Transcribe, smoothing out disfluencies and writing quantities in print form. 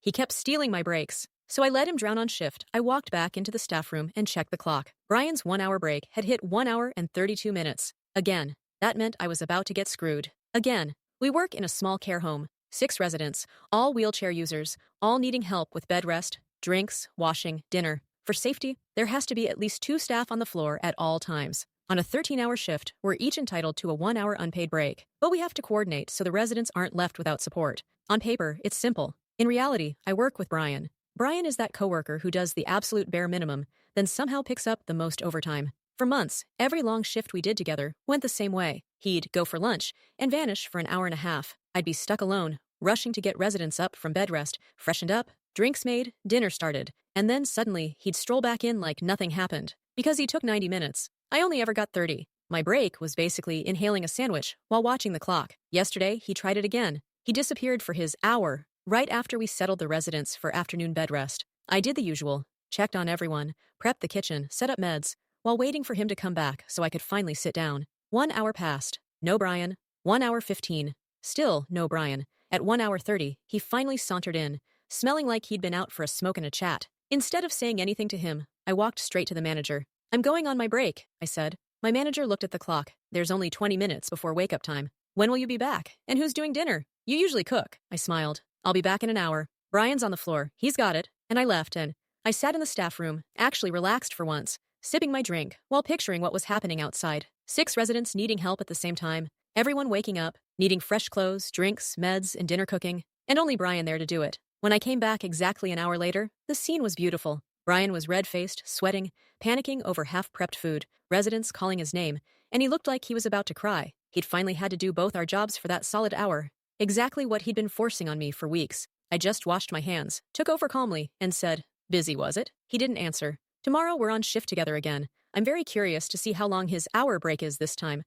He kept stealing my breaks. So I let him drown on shift. I walked back into the staff room and checked the clock. Brian's 1 hour break had hit 1 hour and 32 minutes. Again. That meant I was about to get screwed. Again. We work in a small care home. 6 residents, all wheelchair users, all needing help with bed rest, drinks, washing, dinner. For safety, there has to be at least 2 staff on the floor at all times. On a 13-hour shift, we're each entitled to a 1 hour unpaid break, but we have to coordinate so the residents aren't left without support. On paper, it's simple. In reality, I work with Brian. Brian is that coworker who does the absolute bare minimum, then somehow picks up the most overtime. For months, every long shift we did together went the same way. He'd go for lunch and vanish for an hour and a half. I'd be stuck alone, rushing to get residents up from bed rest, freshened up, drinks made, dinner started, and then suddenly he'd stroll back in like nothing happened. Because he took 90 minutes, I only ever got 30. My break was basically inhaling a sandwich while watching the clock. Yesterday, he tried it again. He disappeared for his hour, right after we settled the residents for afternoon bed rest. I did the usual, checked on everyone, prepped the kitchen, set up meds, while waiting for him to come back so I could finally sit down. 1 hour passed. No Brian. 1 hour 15. Still no Brian. At 1 hour 30, he finally sauntered in, smelling like he'd been out for a smoke and a chat. Instead of saying anything to him, I walked straight to the manager. "I'm going on my break," I said. My manager looked at the clock. "There's only 20 minutes before wake-up time. When will you be back? And who's doing dinner? You usually cook." I smiled. "I'll be back in an hour. Brian's on the floor. He's got it." And I left, and I sat in the staff room, actually relaxed for once, sipping my drink while picturing what was happening outside. 6 residents needing help at the same time. Everyone waking up, needing fresh clothes, drinks, meds, and dinner cooking. And only Brian there to do it. When I came back exactly an hour later, the scene was beautiful. Brian was red-faced, sweating, panicking over half-prepped food, residents calling his name, and he looked like he was about to cry. He'd finally had to do both our jobs for that solid hour. Exactly what he'd been forcing on me for weeks. I just washed my hands, took over calmly, and said, "Busy, was it?" He didn't answer. Tomorrow we're on shift together again. I'm very curious to see how long his hour break is this time.